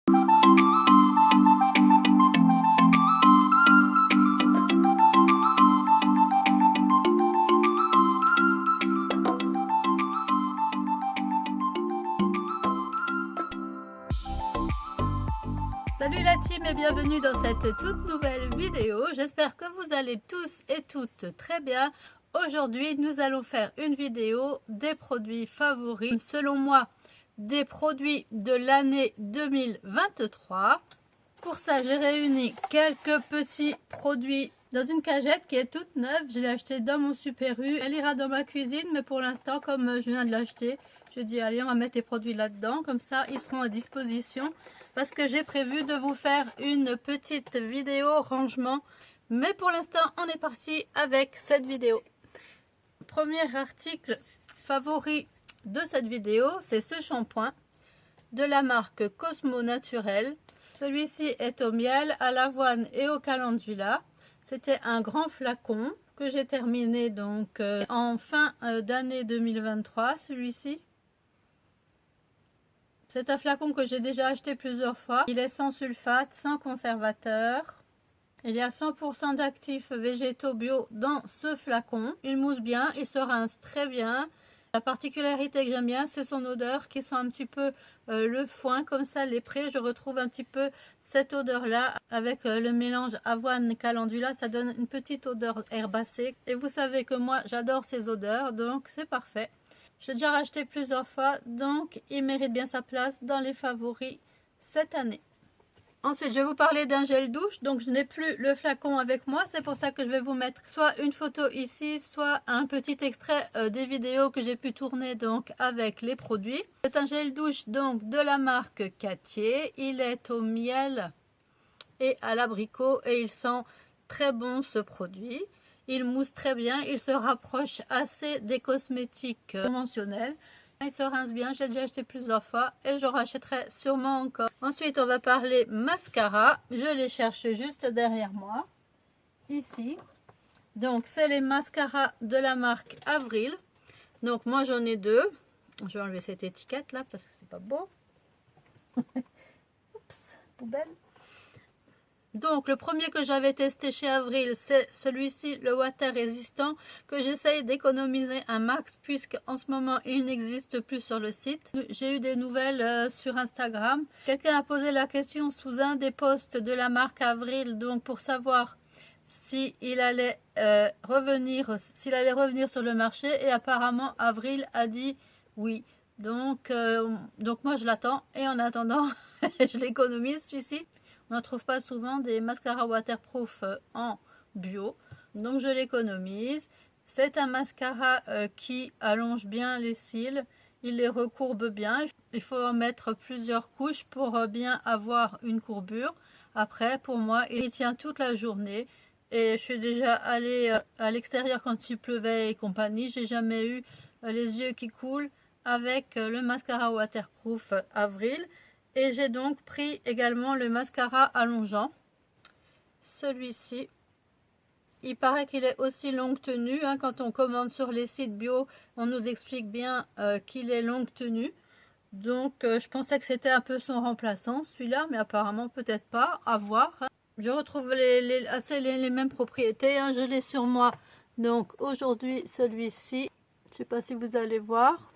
Salut la team et bienvenue dans cette toute nouvelle vidéo. J'espère que vous allez tous et toutes très bien. Aujourd'hui, nous allons faire une vidéo des produits favoris, selon moi, des produits de l'année 2023. Pour ça, j'ai réuni quelques petits produits dans une cagette qui est toute neuve. Je l'ai achetée dans mon Super U. Elle ira dans ma cuisine, mais pour l'instant, comme je viens de l'acheter, je dis allez, on va mettre les produits là-dedans. Comme ça, ils seront à disposition. Parce que j'ai prévu de vous faire une petite vidéo rangement. Mais pour l'instant, on est parti avec cette vidéo. Premier article favori de cette vidéo, c'est ce shampoing de la marque Cosmo Naturel. Celui-ci est au miel, à l'avoine et au calendula. C'était un grand flacon que j'ai terminé donc en fin d'année 2023, celui-ci. C'est un flacon que j'ai déjà acheté plusieurs fois. Il est sans sulfate, sans conservateur. Il y a 100% d'actifs végétaux bio dans ce flacon. Il mousse bien, il se rince très bien. La particularité que j'aime bien, c'est son odeur qui sent un petit peu le foin, comme ça, les prés. Je retrouve un petit peu cette odeur-là avec le mélange avoine-calendula. Ça donne une petite odeur herbacée. Et vous savez que moi, j'adore ces odeurs, donc c'est parfait. J'ai déjà racheté plusieurs fois, donc il mérite bien sa place dans les favoris cette année. Ensuite, je vais vous parler d'un gel douche. Donc, je n'ai plus le flacon avec moi. C'est pour ça que je vais vous mettre soit une photo ici, soit un petit extrait des vidéos que j'ai pu tourner donc avec les produits. C'est un gel douche donc de la marque Cattier. Il est au miel et à l'abricot et il sent très bon ce produit. Il mousse très bien, il se rapproche assez des cosmétiques conventionnels. Il se rince bien, j'ai déjà acheté plusieurs fois et je rachèterai sûrement encore. Ensuite, on va parler mascara. Je les cherche juste derrière moi, ici. Donc, c'est les mascaras de la marque Avril. Donc, moi, j'en ai deux. Je vais enlever cette étiquette là parce que c'est pas beau. Oups, poubelle. Donc, le premier que j'avais testé chez Avril, c'est celui-ci, le water résistant, que j'essaye d'économiser un max, puisqu'en ce moment, il n'existe plus sur le site. J'ai eu des nouvelles sur Instagram. Quelqu'un a posé la question sous un des posts de la marque Avril, donc pour savoir s'il allait revenir sur le marché, et apparemment, Avril a dit oui. Donc moi, je l'attends, et en attendant, je l'économise, celui-ci. On ne trouve pas souvent des mascaras waterproof en bio, donc je l'économise. C'est un mascara qui allonge bien les cils, il les recourbe bien. Il faut en mettre plusieurs couches pour bien avoir une courbure. Après, pour moi, il tient toute la journée. Et je suis déjà allée à l'extérieur quand il pleuvait et compagnie. J'ai jamais eu les yeux qui coulent avec le mascara waterproof Avril. Et j'ai donc pris également le mascara allongeant. Celui-ci, il paraît qu'il est aussi longue tenue. Hein, quand on commande sur les sites bio, on nous explique bien qu'il est longue tenue. Donc, je pensais que c'était un peu son remplaçant, celui-là, mais apparemment peut-être pas. À voir. Hein. Je retrouve les mêmes propriétés. Hein, je l'ai sur moi. Donc, aujourd'hui, celui-ci. Je ne sais pas si vous allez voir.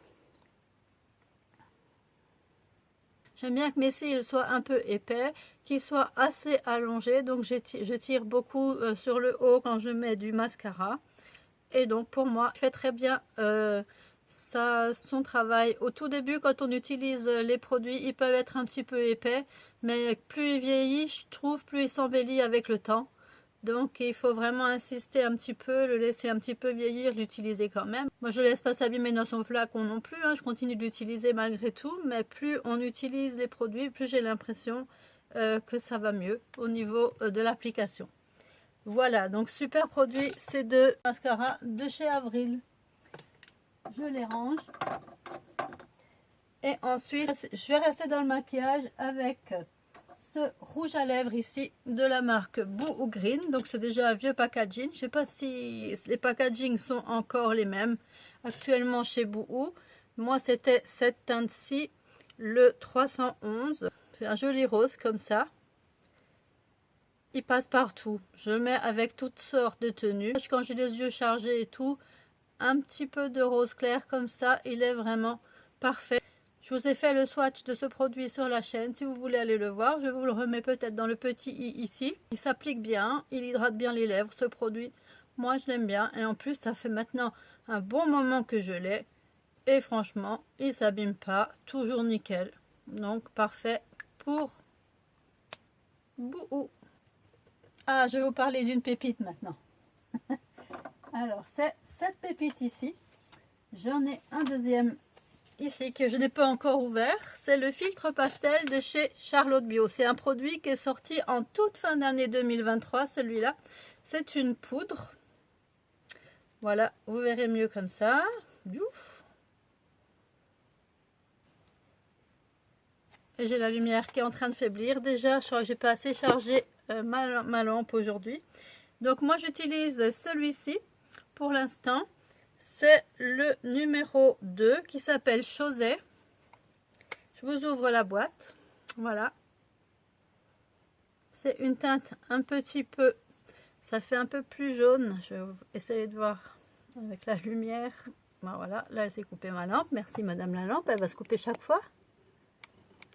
J'aime bien que mes cils soient un peu épais, qu'ils soient assez allongés. Donc je tire beaucoup sur le haut quand je mets du mascara. Et donc pour moi, il fait très bien son travail. Au tout début, quand on utilise les produits, ils peuvent être un petit peu épais. Mais plus il vieillit, je trouve, plus il s'embellit avec le temps. Donc il faut vraiment insister un petit peu, le laisser un petit peu vieillir, l'utiliser quand même. Moi je ne laisse pas s'abîmer dans son flacon non plus, hein. Je continue de l'utiliser malgré tout, mais plus on utilise les produits, plus j'ai l'impression que ça va mieux au niveau de l'application. Voilà, donc super produit, ces deux mascaras de chez Avril. Je les range. Et ensuite, je vais rester dans le maquillage avec ce rouge à lèvres ici de la marque Boo Green. Donc c'est déjà un vieux packaging. Je ne sais pas si les packagings sont encore les mêmes actuellement chez Boo. Moi c'était cette teinte-ci, le 311. C'est un joli rose comme ça. Il passe partout. Je le mets avec toutes sortes de tenues. Quand j'ai les yeux chargés et tout, un petit peu de rose clair comme ça, il est vraiment parfait. Je vous ai fait le swatch de ce produit sur la chaîne. Si vous voulez aller le voir, je vous le remets peut-être dans le petit i ici. Il s'applique bien, il hydrate bien les lèvres, ce produit. Moi, je l'aime bien. Et en plus, ça fait maintenant un bon moment que je l'ai. Et franchement, il s'abîme pas. Toujours nickel. Donc, parfait pour Bouhou. Ah, je vais vous parler d'une pépite maintenant. Alors, c'est cette pépite ici. J'en ai un deuxième ici que je n'ai pas encore ouvert. C'est le filtre pastel de chez Charlotte Bio. C'est un produit qui est sorti en toute fin d'année 2023, celui-là. C'est une poudre. Voilà, vous verrez mieux comme ça. Et j'ai la lumière qui est en train de faiblir. Déjà, je crois que j'ai pas assez chargé ma lampe aujourd'hui. Donc moi, j'utilise celui-ci pour l'instant. C'est le numéro 2 qui s'appelle Chosé. Je vous ouvre la boîte. Voilà. C'est une teinte un petit peu... Ça fait un peu plus jaune. Je vais essayer de voir avec la lumière. Ben voilà, là, elle s'est coupée ma lampe. Merci madame la lampe. Elle va se couper chaque fois.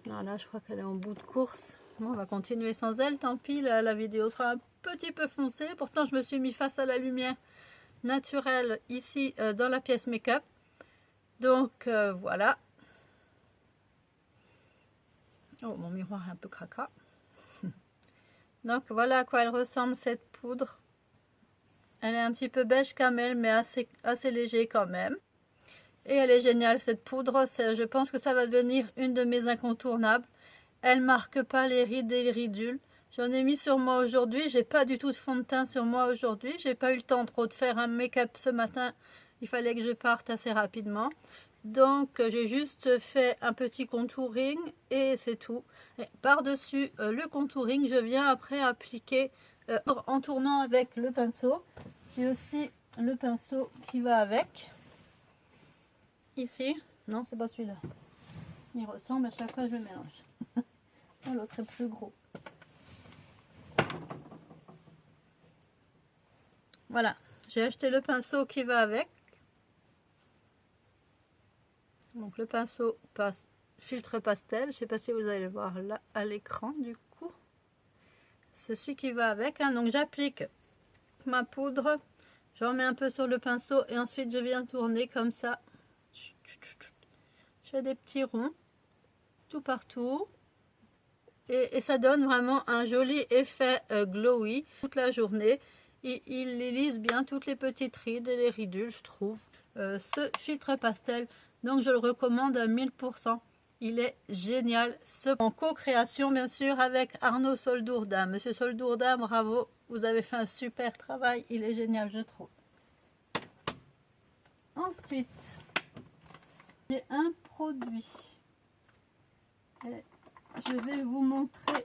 Voilà, je crois qu'elle est en bout de course. Bon, on va continuer sans elle. Tant pis, la vidéo sera un petit peu foncée. Pourtant, je me suis mis face à la lumière naturelle ici dans la pièce make-up. Donc, voilà. Oh, mon miroir est un peu cracra. Donc, voilà à quoi elle ressemble cette poudre. Elle est un petit peu beige camel, mais assez léger quand même. Et elle est géniale cette poudre. Je pense que ça va devenir une de mes incontournables. Elle marque pas les rides et les ridules. J'en ai mis sur moi aujourd'hui. J'ai pas du tout de fond de teint sur moi aujourd'hui. J'ai pas eu le temps trop de faire un make-up ce matin. Il fallait que je parte assez rapidement. Donc j'ai juste fait un petit contouring et c'est tout. Par-dessus le contouring, je viens après appliquer en tournant avec le pinceau. J'ai aussi le pinceau qui va avec. Ici, non, c'est pas celui-là. Il ressemble, à chaque fois je mélange. Oh, l'autre est plus gros. Voilà, j'ai acheté le pinceau qui va avec. Donc le pinceau filtre pastel, je ne sais pas si vous allez le voir là à l'écran du coup. C'est celui qui va avec. Hein. Donc j'applique ma poudre, j'en mets un peu sur le pinceau et ensuite je viens tourner comme ça. Je fais des petits ronds tout partout. Et ça donne vraiment un joli effet glowy toute la journée. Il lisse bien toutes les petites rides et les ridules, je trouve. Ce filtre pastel, donc je le recommande à 1000%. Il est génial. En co-création, bien sûr, avec Arnaud Soldourdin. Monsieur Soldourdin, bravo, vous avez fait un super travail. Il est génial, je trouve. Ensuite, j'ai un produit. Je vais vous montrer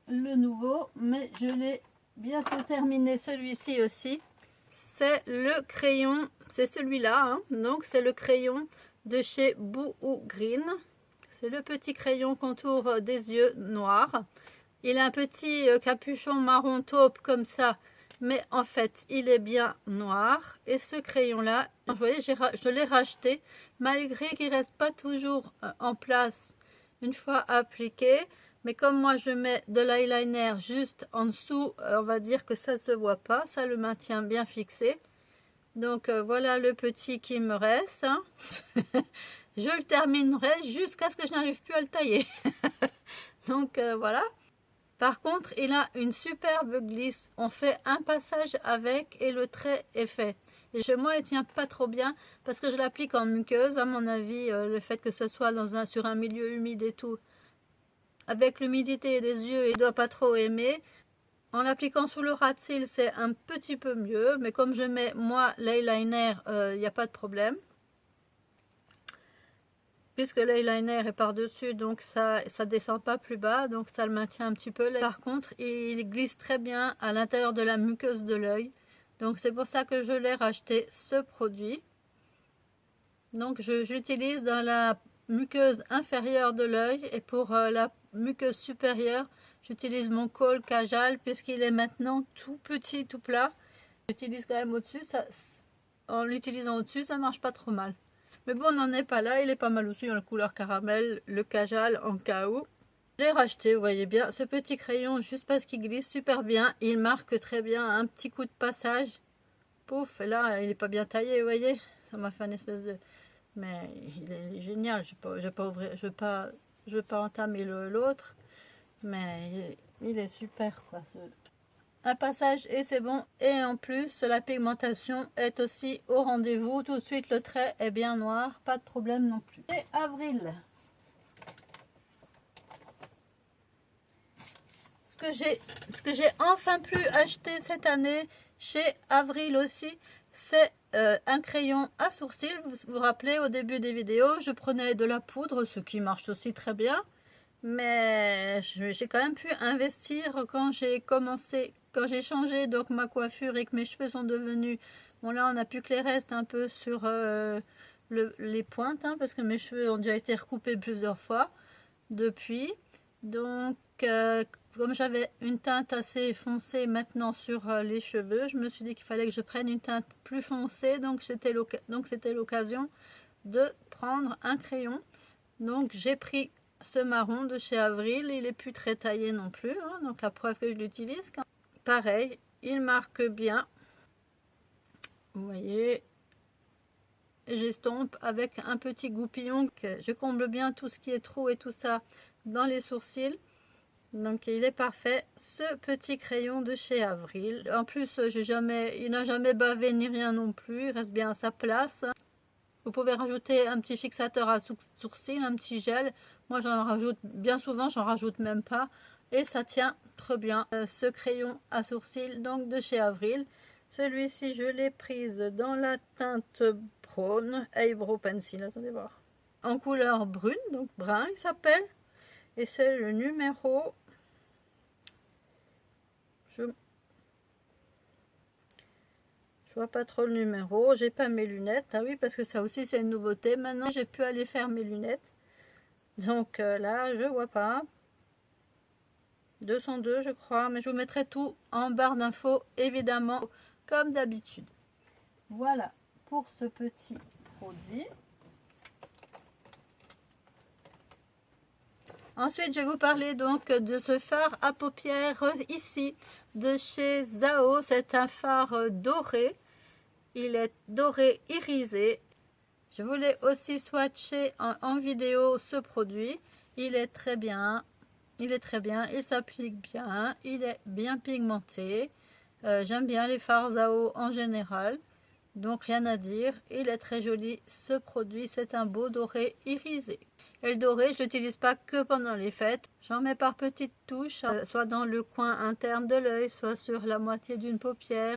le nouveau, mais je l'ai bientôt terminé celui-ci aussi. C'est le crayon, c'est celui-là, hein. Donc c'est le crayon de chez Bouhou Green. C'est le petit crayon contour des yeux noirs. Il a un petit capuchon marron taupe comme ça, mais en fait il est bien noir. Et ce crayon-là, vous voyez, je l'ai racheté, malgré qu'il ne reste pas toujours en place une fois appliqué, mais comme moi je mets de l'eyeliner juste en dessous, on va dire que ça ne se voit pas, ça le maintient bien fixé. Donc voilà le petit qui me reste. Hein. Je le terminerai jusqu'à ce que je n'arrive plus à le tailler. Donc voilà. Par contre, il a une superbe glisse. On fait un passage avec et le trait est fait. Et chez moi, il tient pas trop bien parce que je l'applique en muqueuse. À mon avis, le fait que ce soit sur un milieu humide et tout, avec l'humidité des yeux, il ne doit pas trop aimer. En l'appliquant sous le ras de cils, c'est un petit peu mieux. Mais comme je mets, moi, l'eyeliner, il n'y a pas de problème. Puisque l'eyeliner est par-dessus, donc ça descend pas plus bas, donc ça le maintient un petit peu. Par contre, il glisse très bien à l'intérieur de la muqueuse de l'œil. Donc c'est pour ça que je l'ai racheté, ce produit. Donc j'utilise dans la muqueuse inférieure de l'œil et pour la muqueuse supérieure, j'utilise mon col Kajal puisqu'il est maintenant tout petit, tout plat. J'utilise quand même au-dessus, en l'utilisant au-dessus, ça marche pas trop mal. Mais bon, on n'en est pas là, il est pas mal aussi en couleur caramel, le Kajal en KO. J'ai racheté, vous voyez bien, ce petit crayon juste parce qu'il glisse super bien. Il marque très bien un petit coup de passage. Pouf, et là, il est pas bien taillé, vous voyez. Ça m'a fait une espèce de... Mais il est génial, je vais pas ouvrir, je veux pas entamer l'autre. Mais il est super, quoi. Un passage et c'est bon. Et en plus, la pigmentation est aussi au rendez-vous. Tout de suite, le trait est bien noir, pas de problème non plus. Et avril. Ce que j'ai enfin pu acheter cette année chez Avril aussi, c'est un crayon à sourcils. Vous vous rappelez, au début des vidéos, je prenais de la poudre, ce qui marche aussi très bien. Mais j'ai quand même pu investir quand j'ai commencé, quand j'ai changé donc ma coiffure et que mes cheveux sont devenus... Bon là, on n'a plus que les restes un peu sur les pointes, hein, parce que mes cheveux ont déjà été recoupés plusieurs fois depuis. Donc, comme j'avais une teinte assez foncée maintenant sur les cheveux, je me suis dit qu'il fallait que je prenne une teinte plus foncée. Donc, c'était l'occasion de prendre un crayon. Donc, j'ai pris ce marron de chez Avril. Il n'est plus très taillé non plus. Hein, donc, la preuve que je l'utilise. Pareil, il marque bien. Vous voyez, j'estompe avec un petit goupillon. Je comble bien tout ce qui est trou et tout ça dans les sourcils. Donc il est parfait, ce petit crayon de chez Avril. En plus, il n'a jamais bavé ni rien non plus, il reste bien à sa place. Vous pouvez rajouter un petit fixateur à sourcils, un petit gel. Moi j'en rajoute bien souvent, j'en rajoute même pas. Et ça tient très bien. Ce crayon à sourcils donc de chez Avril. Celui-ci je l'ai prise dans la teinte Brown Eyebrow Pencil, attendez voir. En couleur brune, donc brun il s'appelle. Et c'est le numéro... Je vois pas trop le numéro. J'ai pas mes lunettes. Ah oui, parce que ça aussi c'est une nouveauté. Maintenant, j'ai pu aller faire mes lunettes. Donc là, je vois pas. 202, je crois. Mais je vous mettrai tout en barre d'infos, évidemment, comme d'habitude. Voilà pour ce petit produit. Ensuite, je vais vous parler donc de ce fard à paupières ici de chez Zao. C'est un fard doré. Il est doré irisé. Je voulais aussi swatcher en vidéo ce produit. Il est très bien. Il est très bien. Il s'applique bien. Il est bien pigmenté. J'aime bien les fards Zao en général. Donc rien à dire. Il est très joli ce produit. C'est un beau doré irisé. Et le doré, je l'utilise pas que pendant les fêtes. J'en mets par petites touches, soit dans le coin interne de l'œil, soit sur la moitié d'une paupière.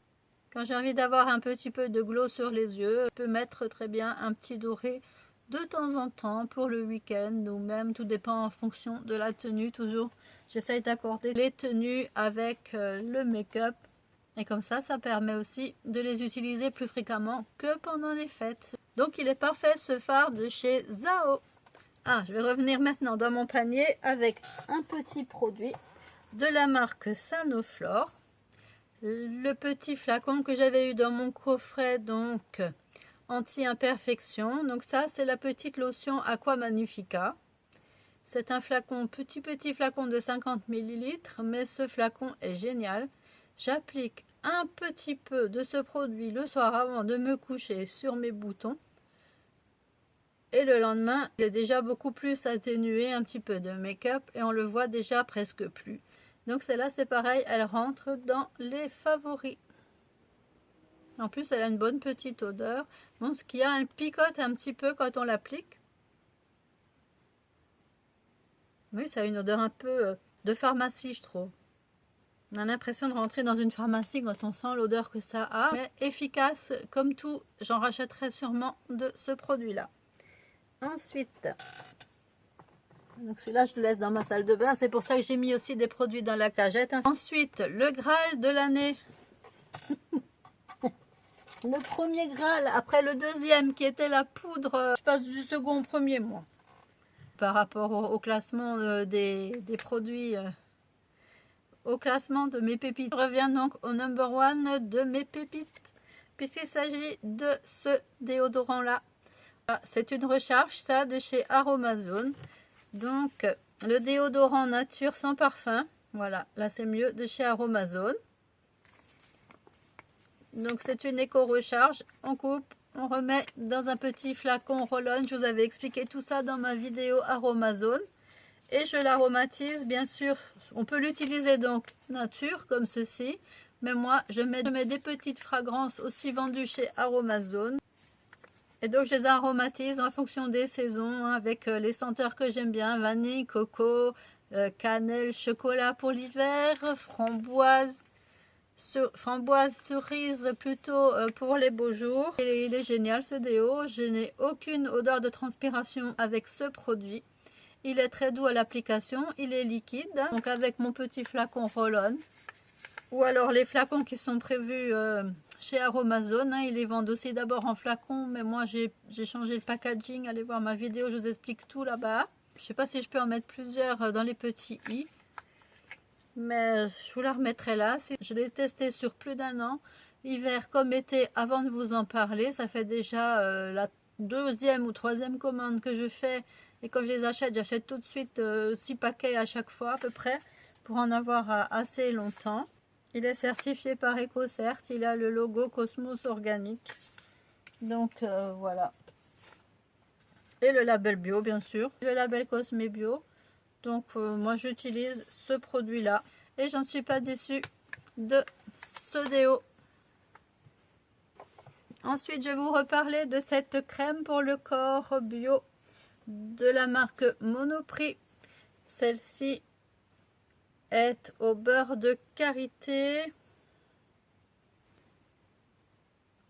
Quand j'ai envie d'avoir un petit peu de glow sur les yeux, je peux mettre très bien un petit doré de temps en temps pour le week-end ou même tout dépend en fonction de la tenue. Toujours, j'essaye d'accorder les tenues avec le make-up. Et comme ça permet aussi de les utiliser plus fréquemment que pendant les fêtes. Donc il est parfait ce fard de chez Zao. Ah, je vais revenir maintenant dans mon panier avec un petit produit de la marque Sanoflore. Le petit flacon que j'avais eu dans mon coffret, donc anti-imperfection. Donc ça, c'est la petite lotion Aqua Magnifica. C'est un flacon, petit flacon de 50 ml, mais ce flacon est génial. J'applique un petit peu de ce produit le soir avant de me coucher sur mes boutons. Et le lendemain, il est déjà beaucoup plus atténué, un petit peu de make-up et on le voit déjà presque plus. Donc celle-là, c'est pareil, elle rentre dans les favoris. En plus, elle a une bonne petite odeur. Bon, ce qui a, elle picote un petit peu quand on l'applique. Oui, ça a une odeur un peu de pharmacie, je trouve. On a l'impression de rentrer dans une pharmacie quand on sent l'odeur que ça a. Mais efficace, comme tout, j'en rachèterai sûrement de ce produit-là. Ensuite, donc celui-là je le laisse dans ma salle de bain, c'est pour ça que j'ai mis aussi des produits dans la cagette. Ensuite, le Graal de l'année. Le premier Graal après le deuxième qui était la poudre, je passe du second au premier mois. par rapport au classement des produits, au classement de mes pépites. Je reviens donc au number one de mes pépites, puisqu'il s'agit de ce déodorant là. C'est une recharge, ça, de chez Aromazone. Donc le déodorant nature sans parfum, voilà, là c'est mieux, de chez Aromazone. Donc c'est une éco-recharge, on coupe, on remet dans un petit flacon roll-on. Je vous avais expliqué tout ça dans ma vidéo Aromazone. Et je l'aromatise, bien sûr, on peut l'utiliser donc nature comme ceci. Mais moi je mets des petites fragrances aussi vendues chez Aromazone. Et donc je les aromatise en fonction des saisons, hein, avec les senteurs que j'aime bien, vanille, coco, cannelle, chocolat pour l'hiver, framboise, cerise plutôt pour les beaux jours. Et il est génial ce déo, je n'ai aucune odeur de transpiration avec ce produit. Il est très doux à l'application, il est liquide, donc avec mon petit flacon roll-on. Ou alors les flacons qui sont prévus chez Aromazone, hein, ils les vendent aussi d'abord en flacon, mais moi j'ai changé le packaging. Allez voir ma vidéo, je vous explique tout là-bas. Je ne sais pas si je peux en mettre plusieurs dans les petits i, mais je vous la remettrai là. Je l'ai testé sur plus d'1 an, hiver comme été, avant de vous en parler. Ça fait déjà la 2e ou 3e commande que je fais, et quand je les achète, j'achète tout de suite 6 paquets à chaque fois à peu près, pour en avoir assez longtemps. Il est certifié par EcoCert, il a le logo Cosmos Organique. Donc voilà. Et le label bio bien sûr, le label Cosme Bio. Donc moi j'utilise ce produit là et j'en suis pas déçue de ce déo. Ensuite je vais vous reparler de cette crème pour le corps bio de la marque Monoprix. Celle-ci est au beurre de karité.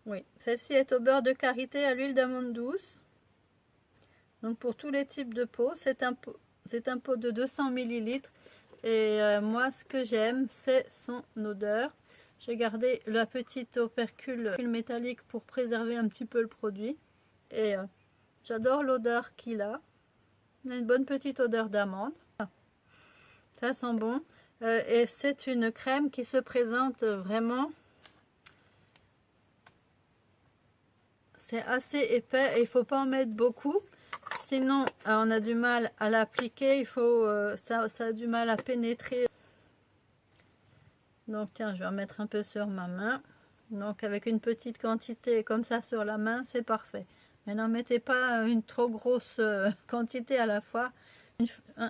Oui, celle-ci est au beurre de karité à l'huile d'amande douce. Donc pour tous les types de peau, c'est un pot de 200 ml. Et moi ce que j'aime, c'est son odeur. J'ai gardé la petite opercule métallique pour préserver un petit peu le produit. Et j'adore l'odeur qu'il a. Il a une bonne petite odeur d'amande. Ça sent bon. Et c'est une crème qui se présente vraiment. C'est assez épais et il ne faut pas en mettre beaucoup. Sinon, on a du mal à l'appliquer. Ça a du mal à pénétrer. Donc tiens, je vais en mettre un peu sur ma main. Donc avec une petite quantité comme ça sur la main, c'est parfait. Mais n'en mettez pas une trop grosse quantité à la fois.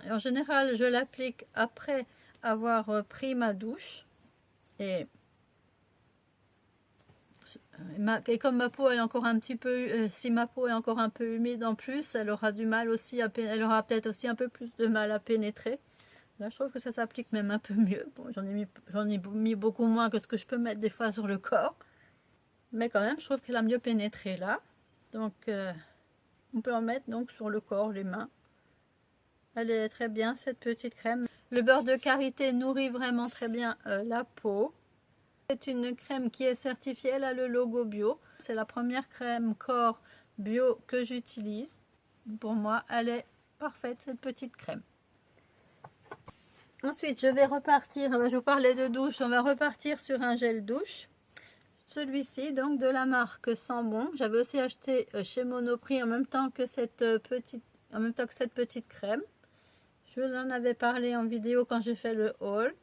En général, je l'applique après avoir pris ma douche. Et comme ma peau est encore un petit peu, si ma peau est encore un peu humide en plus, elle aura du mal aussi elle aura peut-être aussi un peu plus de mal à pénétrer. Là, je trouve que ça s'applique même un peu mieux. Bon, j'en ai mis beaucoup moins que ce que je peux mettre des fois sur le corps. Mais quand même, je trouve qu'elle a mieux pénétré là. Donc, on peut en mettre donc sur le corps, les mains. Elle est très bien, cette petite crème. Le beurre de karité nourrit vraiment très bien la peau. C'est une crème qui est certifiée, elle a le logo bio. C'est la première crème corps bio que j'utilise. Pour moi, elle est parfaite, cette petite crème. Ensuite, je vais repartir, je vous parlais de douche, on va repartir sur un gel douche. Celui-ci, donc de la marque Sambon. J'avais aussi acheté chez Monoprix en même temps que cette petite crème. Je vous en avais parlé en vidéo quand j'ai fait le haul.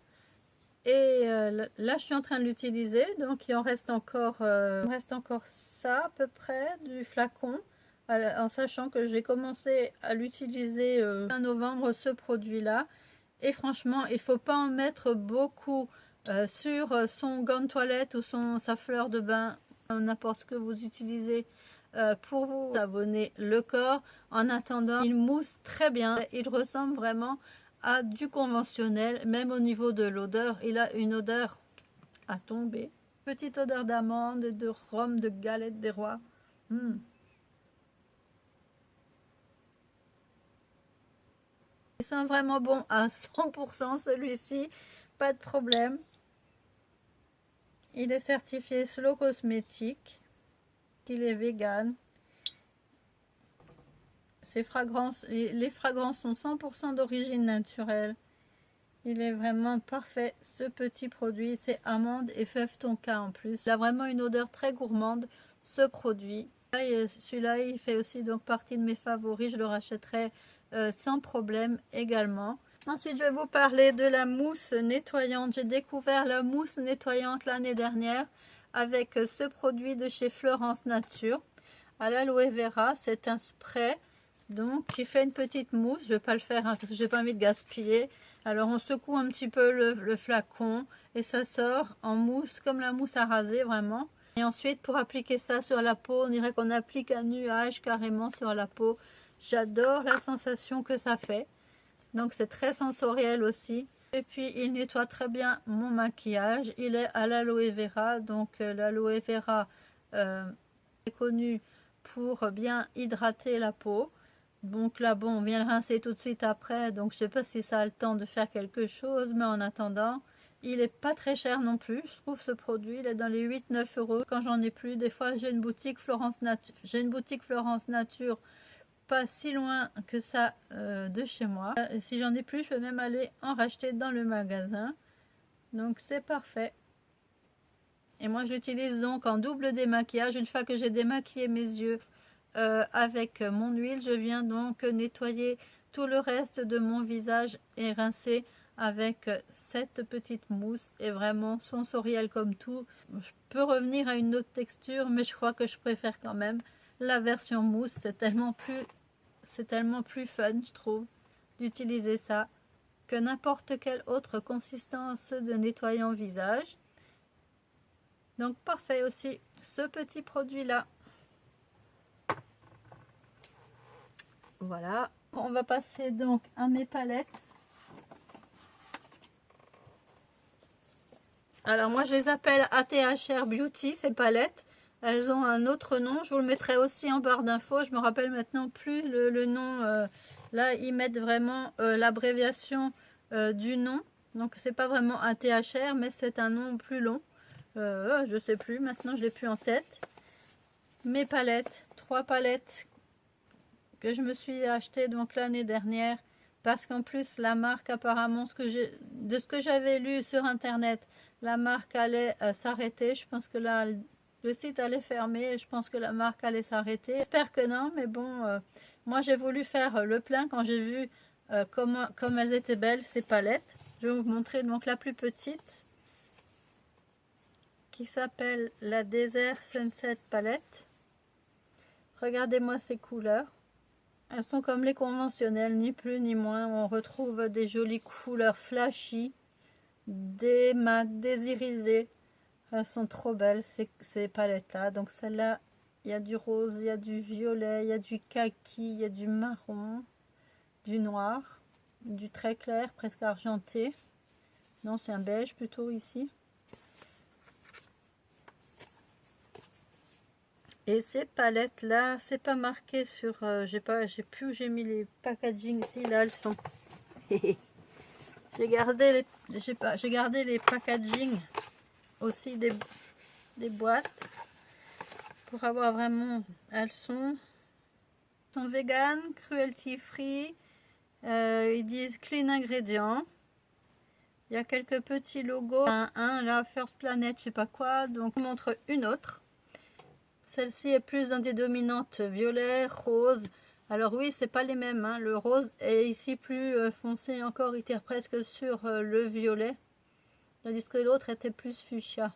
Et là, je suis en train de l'utiliser. Donc, il en reste encore ça à peu près du flacon. En sachant que j'ai commencé à l'utiliser fin novembre, ce produit-là. Et franchement, il ne faut pas en mettre beaucoup sur son gant de toilette ou sa fleur de bain, n'importe ce que vous utilisez pour vous savonner le corps. En attendant, il mousse très bien. Il ressemble vraiment à du conventionnel, même au niveau de l'odeur. Il a une odeur à tomber. Petite odeur d'amande, de rhum, de galette des rois. Il sent vraiment bon à 100% celui-ci, pas de problème. Il est certifié Slow Cosmétique, il est vegan. Ces fragrances, les fragrances sont 100% d'origine naturelle. Il est vraiment parfait, ce petit produit. C'est amande et fève tonka en plus. Il a vraiment une odeur très gourmande, ce produit. Celui-là, il fait aussi donc partie de mes favoris. Je le rachèterai sans problème également. Ensuite, je vais vous parler de la mousse nettoyante. J'ai découvert la mousse nettoyante l'année dernière avec ce produit de chez Florence Nature à l'aloe vera. C'est un spray donc qui fait une petite mousse. Je ne vais pas le faire parce que j'ai pas envie de gaspiller. Alors on secoue un petit peu le flacon et ça sort en mousse comme la mousse à raser vraiment. Et ensuite pour appliquer ça sur la peau, on dirait qu'on applique un nuage carrément sur la peau. J'adore la sensation que ça fait. Donc c'est très sensoriel aussi. Et puis il nettoie très bien mon maquillage. Il est à l'aloe vera. Donc l'aloe vera est connu pour bien hydrater la peau. Donc là bon, on vient le rincer tout de suite après. Donc je sais pas si ça a le temps de faire quelque chose. Mais en attendant, il est pas très cher non plus. Je trouve ce produit, il est dans les 8-9 euros. Quand j'en ai plus, des fois j'ai une boutique Florence Nature. J'ai une boutique Florence Nature pas si loin que ça de chez moi. Et si j'en ai plus, je peux même aller en racheter dans le magasin. Donc c'est parfait. Et moi j'utilise donc en double démaquillage. Une fois que j'ai démaquillé mes yeux avec mon huile, je viens donc nettoyer tout le reste de mon visage et rincer avec cette petite mousse. Et vraiment sensorielle comme tout. Je peux revenir à une autre texture, mais je crois que je préfère quand même la version mousse. C'est tellement plus fun, je trouve, d'utiliser ça que n'importe quelle autre consistance de nettoyant visage. Donc parfait aussi ce petit produit là. Voilà, on va passer donc à mes palettes. Alors moi je les appelle ATHR Beauty, ces palettes. Elles ont un autre nom, je vous le mettrai aussi en barre d'infos. Je me rappelle maintenant plus le nom. Là ils mettent vraiment l'abréviation du nom. Donc c'est pas vraiment ATHR, mais c'est un nom plus long. Je sais plus, maintenant je l'ai plus en tête. Mes palettes, 3 palettes que je me suis acheté donc l'année dernière. Parce qu'en plus la marque apparemment, de ce que j'avais lu sur internet, la marque allait s'arrêter. Je pense que là le site allait fermer et je pense que la marque allait s'arrêter. J'espère que non, mais bon, moi j'ai voulu faire le plein quand j'ai vu comme elles étaient belles ces palettes. Je vais vous montrer donc la plus petite qui s'appelle la Desert Sunset Palette. Regardez-moi ces couleurs. Elles sont comme les conventionnelles, ni plus ni moins. On retrouve des jolies couleurs flashy, des mat, des irisés. Elles sont trop belles ces palettes-là. Donc celle-là, il y a du rose, il y a du violet, il y a du kaki, il y a du marron, du noir, du très clair, presque argenté. Non, c'est un beige plutôt ici. Et ces palettes là, c'est pas marqué sur, j'ai plus où j'ai mis les packaging ici, là elles sont. j'ai gardé les packaging aussi des boîtes pour avoir vraiment. Elles sont vegan, cruelty free. Ils disent clean ingrédients. Il y a quelques petits logos. Un là, First Planet, je sais pas quoi. Donc je vous montre une autre. Celle-ci est plus dans des dominantes violet, rose. Alors oui, c'est pas les mêmes. Hein. Le rose est ici plus foncé encore. Il tire presque sur le violet. Tandis que l'autre était plus fuchsia.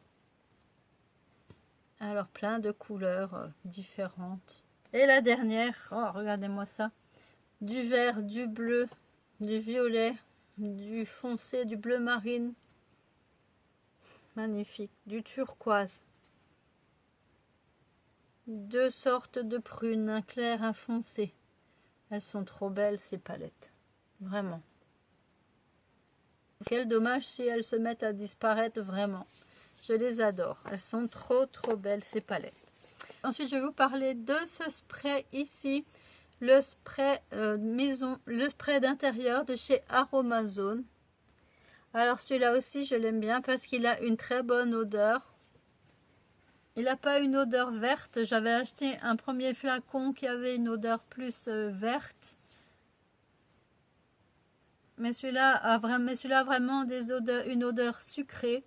Alors plein de couleurs différentes. Et la dernière, oh regardez-moi ça. Du vert, du bleu, du violet, du foncé, du bleu marine. Magnifique. Du turquoise. 2 sortes de prunes, un clair, un foncé. Elles sont trop belles ces palettes. Vraiment. Quel dommage si elles se mettent à disparaître vraiment. Je les adore. Elles sont trop belles ces palettes. Ensuite, je vais vous parler de ce spray ici. Le spray maison, le spray d'intérieur de chez Aromazone. Alors celui-là aussi, je l'aime bien parce qu'il a une très bonne odeur. Il n'a pas une odeur verte. J'avais acheté un premier flacon qui avait une odeur plus verte. Mais celui-là a vraiment une odeur sucrée.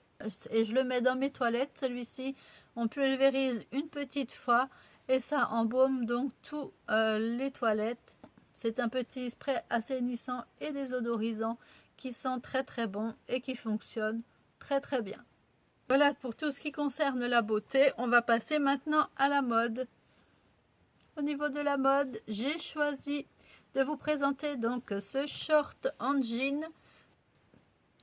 Et je le mets dans mes toilettes. Celui-ci, on pulvérise une petite fois et ça embaume donc tous les toilettes. C'est un petit spray assainissant et désodorisant qui sent très très bon et qui fonctionne très très bien. Voilà pour tout ce qui concerne la beauté. On va passer maintenant à la mode. Au niveau de la mode, j'ai choisi de vous présenter donc ce short en jean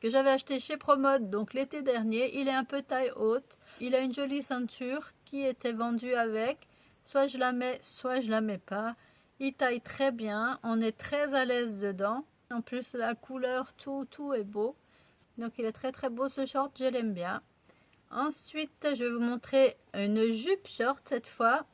que j'avais acheté chez Promode donc l'été dernier. Il est un peu taille haute. Il a une jolie ceinture qui était vendue avec. Soit je la mets, soit je la mets pas. Il taille très bien. On est très à l'aise dedans. En plus, la couleur, tout est beau. Donc, il est très très beau ce short. Je l'aime bien. Ensuite, je vais vous montrer une jupe short cette fois.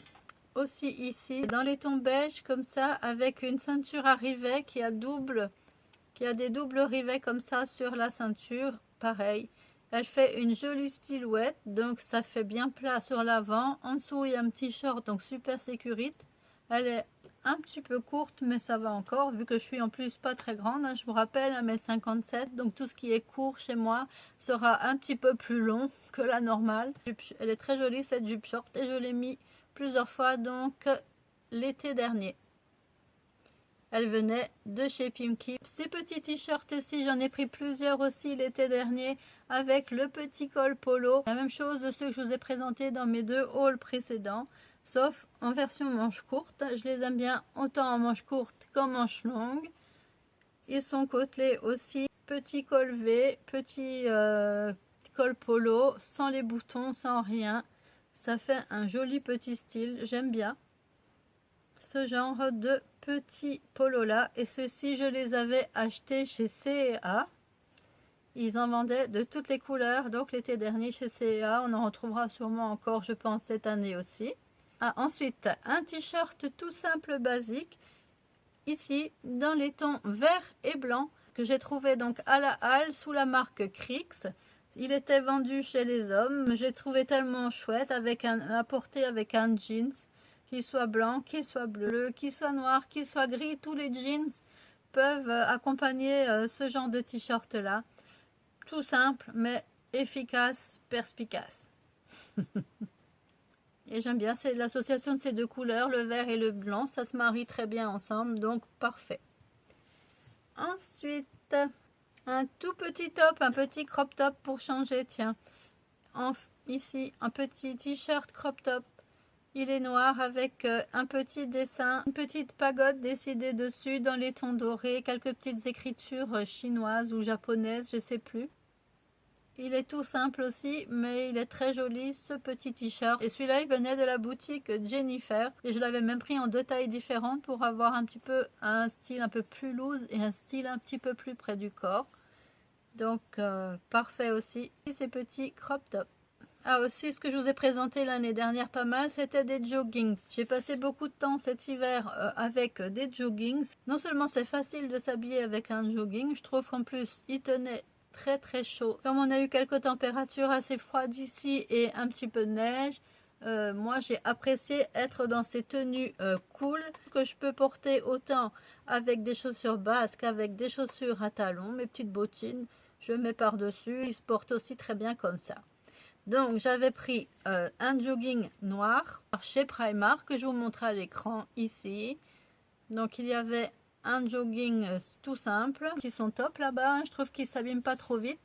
Aussi ici, dans les tons beige comme ça, avec une ceinture à rivets qui a des doubles rivets comme ça sur la ceinture. Pareil. Elle fait une jolie silhouette, donc ça fait bien plat sur l'avant. En dessous, il y a un petit short, donc super sécurite. Elle est un petit peu courte, mais ça va encore, vu que je suis en plus pas très grande. Hein, je vous rappelle, 1,57 m, donc tout ce qui est court chez moi sera un petit peu plus long que la normale. Elle est très jolie cette jupe short et je l'ai mis plusieurs fois donc l'été dernier. Elle venait de chez Pimki. Ces petits t-shirts-ci, j'en ai pris plusieurs aussi l'été dernier avec le petit col polo. La même chose de ceux que je vous ai présentés dans mes deux hauls précédents, sauf en version manche courte. Je les aime bien autant en manche courte qu'en manche longue. Ils sont côtelés aussi. Petit col V, petit col polo, sans les boutons, sans rien. Ça fait un joli petit style, j'aime bien ce genre de petits polos là. Et ceux-ci, je les avais achetés chez C&A. Ils en vendaient de toutes les couleurs, donc l'été dernier chez C&A. On en retrouvera sûrement encore, je pense, cette année aussi. Ah, ensuite, un t-shirt tout simple basique, ici, dans les tons vert et blanc, que j'ai trouvé donc à la halle sous la marque Crix. Il était vendu chez les hommes. J'ai trouvé tellement chouette à porter avec un jeans, qu'il soit blanc, qu'il soit bleu, qu'il soit noir, qu'il soit gris. Tous les jeans peuvent accompagner ce genre de t-shirt là. Tout simple, mais efficace, perspicace. Et j'aime bien, c'est l'association de ces deux couleurs, le vert et le blanc. Ça se marie très bien ensemble, donc parfait. Ensuite, un tout petit top, un petit crop top pour changer, tiens. Ici, un petit t-shirt crop top. Il est noir avec un petit dessin, une petite pagode dessinée dessus dans les tons dorés, quelques petites écritures chinoises ou japonaises, je sais plus. Il est tout simple aussi, mais il est très joli ce petit t-shirt. Et celui-là, il venait de la boutique Jennifer. Et je l'avais même pris en deux tailles différentes pour avoir un petit peu un style un peu plus loose et un style un petit peu plus près du corps. Donc, parfait aussi. Et ces petits crop tops. Ah, aussi, ce que je vous ai présenté l'année dernière pas mal, c'était des joggings. J'ai passé beaucoup de temps cet hiver avec des joggings. Non seulement c'est facile de s'habiller avec un jogging, je trouve qu'en plus, il tenait très très chaud. Comme on a eu quelques températures assez froides ici et un petit peu de neige, moi j'ai apprécié être dans ces tenues cool que je peux porter autant avec des chaussures basses qu'avec des chaussures à talons, mes petites bottines, je mets par-dessus, ils se portent aussi très bien comme ça. Donc j'avais pris un jogging noir chez Primark que je vous montre à l'écran ici. Donc il y avait un jogging tout simple qui sont top là-bas. Hein. Je trouve qu'ils s'abîment pas trop vite.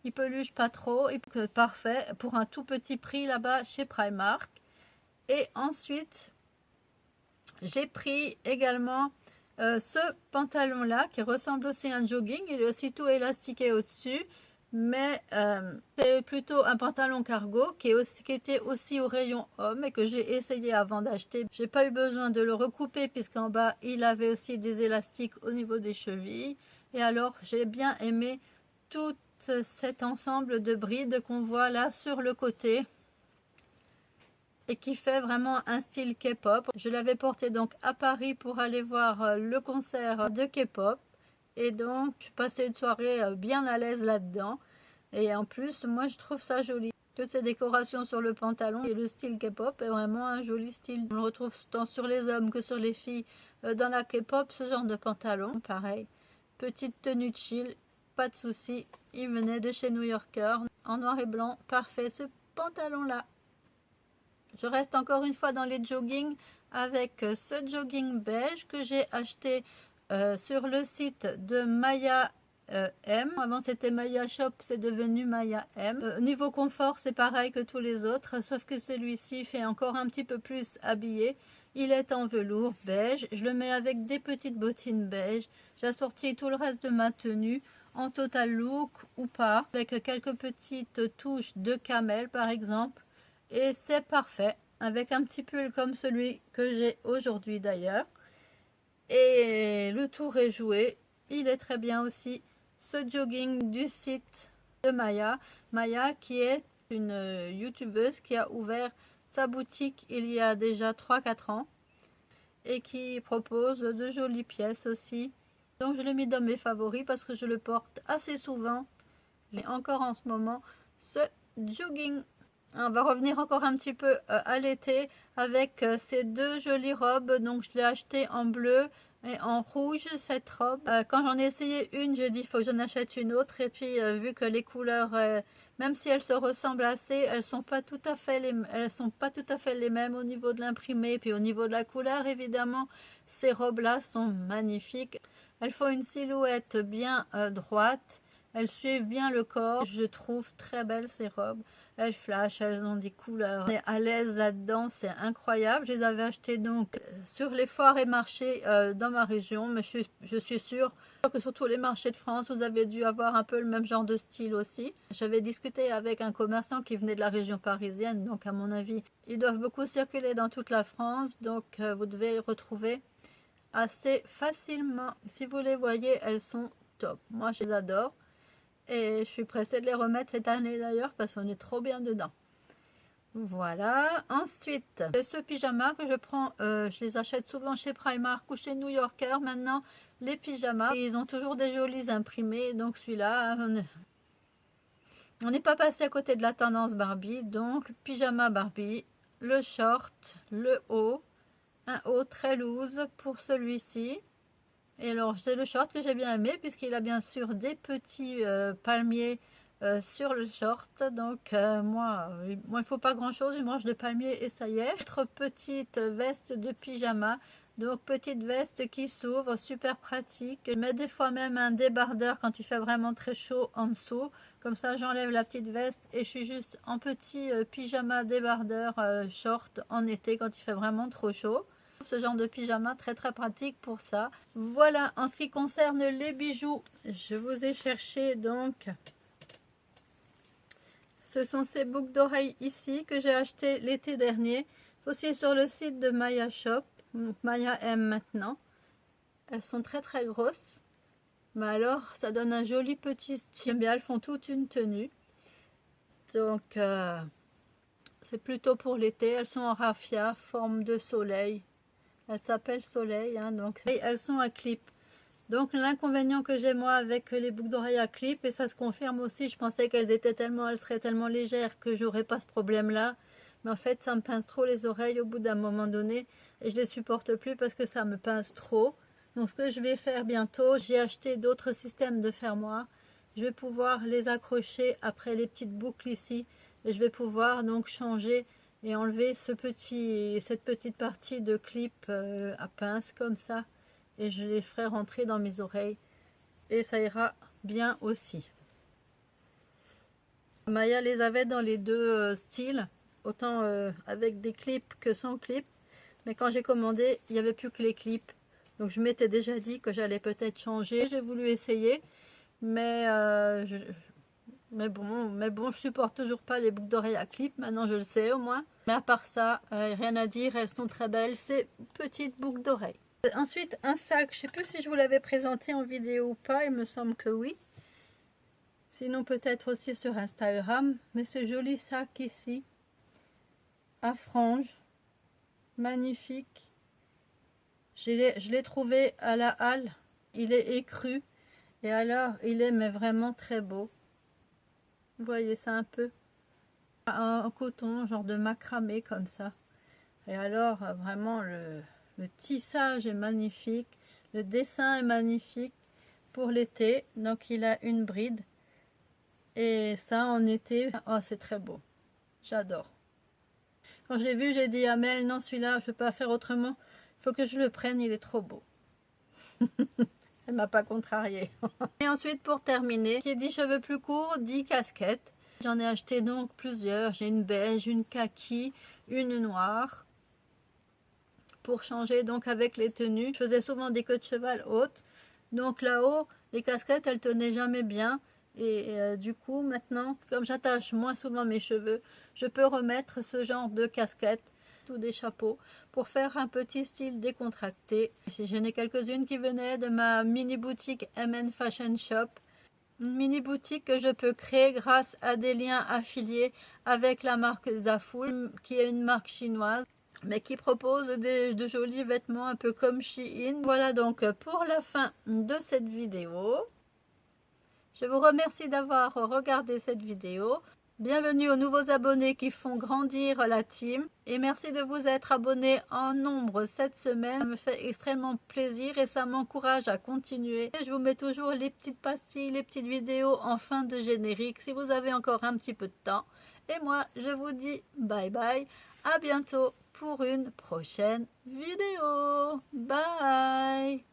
Ils peluchent pas trop. Et parfait pour un tout petit prix là-bas chez Primark. Et ensuite, j'ai pris également ce pantalon-là qui ressemble aussi à un jogging. Il est aussi tout élastiqué au-dessus. Mais c'est plutôt un pantalon cargo qui était aussi au rayon homme et que j'ai essayé avant d'acheter. J'ai pas eu besoin de le recouper puisqu'en bas il avait aussi des élastiques au niveau des chevilles. Et alors j'ai bien aimé tout cet ensemble de brides qu'on voit là sur le côté et qui fait vraiment un style K-pop. Je l'avais porté donc à Paris pour aller voir le concert de K-pop. Et donc, je suis passée une soirée bien à l'aise là-dedans. Et en plus, moi, je trouve ça joli. toutes ces décorations sur le pantalon. Et le style K-pop est vraiment un joli style. On le retrouve tant sur les hommes que sur les filles. Dans la K-pop, ce genre de pantalon, pareil. Petite tenue chill, pas de souci. Il venait de chez New Yorker, en noir et blanc. Parfait, ce pantalon-là. Je reste encore une fois dans les joggings avec ce jogging beige que j'ai acheté sur le site de Maya M. Avant c'était Maya Shop, c'est devenu Maya M. Niveau confort, c'est pareil que tous les autres, sauf que celui-ci fait encore un petit peu plus habillé. Il est en velours beige. Je le mets avec des petites bottines beige. J'ai assorti tout le reste de ma tenue en total look ou pas, avec quelques petites touches de camel par exemple. Et c'est parfait, avec un petit pull comme celui que j'ai aujourd'hui d'ailleurs. Et le tour est joué. Il est très bien aussi. Ce jogging du site de Maya. Maya qui est une youtubeuse qui a ouvert sa boutique il y a déjà 3-4 ans. Et qui propose de jolies pièces aussi. Donc je l'ai mis dans mes favoris parce que je le porte assez souvent. J'ai encore en ce moment ce jogging. On va revenir encore un petit peu à l'été avec ces deux jolies robes. Donc je l'ai acheté en bleu et en rouge cette robe. Quand j'en ai essayé une, je dis il faut que j'en achète une autre. Et puis vu que les couleurs, même si elles se ressemblent assez, elles sont pas tout à fait les mêmes au niveau de l'imprimé. Puis au niveau de la couleur, évidemment, ces robes-là sont magnifiques. Elles font une silhouette bien droite. Elles suivent bien le corps. Je trouve très belles ces robes. Elles flashent, elles ont des couleurs. On est à l'aise là-dedans, c'est incroyable. Je les avais achetées donc sur les foires et marchés dans ma région. Mais je suis sûre que sur tous les marchés de France, vous avez dû avoir un peu le même genre de style aussi. J'avais discuté avec un commerçant qui venait de la région parisienne. Donc à mon avis, ils doivent beaucoup circuler dans toute la France. Donc vous devez les retrouver assez facilement. Si vous les voyez, elles sont top. Moi, je les adore. Et je suis pressée de les remettre cette année d'ailleurs parce qu'on est trop bien dedans. Voilà. Ensuite, ce pyjama que je prends, je les achète souvent chez Primark ou chez New Yorker maintenant, les pyjamas. Et ils ont toujours des jolis imprimés. Donc celui-là, on n'est pas passé à côté de la tendance Barbie. Donc pyjama Barbie, le short, le haut, un haut très loose pour celui-ci. Et alors, c'est le short que j'ai bien aimé puisqu'il a bien sûr des petits palmiers sur le short. Donc, moi, il ne faut pas grand-chose, une branche de palmier et ça y est. Autre petite veste de pyjama. Donc, petite veste qui s'ouvre, super pratique. Je mets des fois même un débardeur quand il fait vraiment très chaud en dessous. Comme ça, j'enlève la petite veste et je suis juste en petit pyjama débardeur short en été quand il fait vraiment trop chaud. Ce genre de pyjama très pratique pour ça. Voilà, en ce qui concerne les bijoux, je vous ai cherché donc, ce sont ces boucles d'oreilles ici que j'ai acheté l'été dernier, aussi sur le site de Maya Shop, donc Maya M maintenant. Elles sont très grosses, mais alors ça donne un joli petit style. Bien, elles font toute une tenue, donc c'est plutôt pour l'été. Elles sont en raffia, forme de soleil. Elles s'appellent Soleil, hein, donc et elles sont à clip. Donc l'inconvénient que j'ai moi avec les boucles d'oreilles à clip, et ça se confirme aussi, je pensais elles seraient tellement légères que j'aurais pas ce problème-là. Mais en fait, ça me pince trop les oreilles au bout d'un moment donné et je les supporte plus parce que ça me pince trop. Donc ce que je vais faire bientôt, j'ai acheté d'autres systèmes de fermoirs. Je vais pouvoir les accrocher après les petites boucles ici et je vais pouvoir donc changer et enlever cette petite partie de clip à pince comme ça et je les ferai rentrer dans mes oreilles et ça ira bien aussi. Maya les avait dans les deux styles, autant avec des clips que sans clips, mais quand j'ai commandé il n'y avait plus que les clips, donc je m'étais déjà dit que j'allais peut-être changer. J'ai voulu essayer, mais Mais bon, je supporte toujours pas les boucles d'oreilles à clip, maintenant je le sais au moins. Mais à part ça, rien à dire, elles sont très belles, ces petites boucles d'oreilles. Ensuite, un sac, je sais plus si je vous l'avais présenté en vidéo ou pas, il me semble que oui. Sinon peut-être aussi sur Instagram, mais ce joli sac ici, à franges, magnifique. Je l'ai trouvé à la halle, il est écru, et alors il est mais vraiment très beau. Vous voyez ça un peu? en coton, genre de macramé comme ça. Et alors, vraiment, le tissage est magnifique, le dessin est magnifique pour l'été. Donc, il a une bride. Et ça, en été, oh, c'est très beau. J'adore. Quand je l'ai vu, j'ai dit à Mel, non, celui-là, je ne peux pas faire autrement. Il faut que je le prenne, il est trop beau. Elle m'a pas contrariée. Et ensuite, pour terminer, qui dit cheveux plus courts, dit casquette. J'en ai acheté donc plusieurs. J'ai une beige, une kaki, une noire. Pour changer donc avec les tenues. Je faisais souvent des queues de cheval hautes. Donc là-haut, les casquettes, elles tenaient jamais bien. Et du coup, maintenant, comme j'attache moins souvent mes cheveux, je peux remettre ce genre de casquette ou des chapeaux pour faire un petit style décontracté. J'en ai quelques-unes qui venaient de ma mini boutique MN Fashion Shop. Une mini boutique que je peux créer grâce à des liens affiliés avec la marque Zaful, qui est une marque chinoise, mais qui propose de jolis vêtements un peu comme Shein. Voilà donc pour la fin de cette vidéo. Je vous remercie d'avoir regardé cette vidéo. Bienvenue aux nouveaux abonnés qui font grandir la team. Et merci de vous être abonnés en nombre cette semaine. Ça me fait extrêmement plaisir et ça m'encourage à continuer. Je vous mets toujours les petites pastilles, les petites vidéos en fin de générique si vous avez encore un petit peu de temps. Et moi, je vous dis bye bye. À bientôt pour une prochaine vidéo. Bye!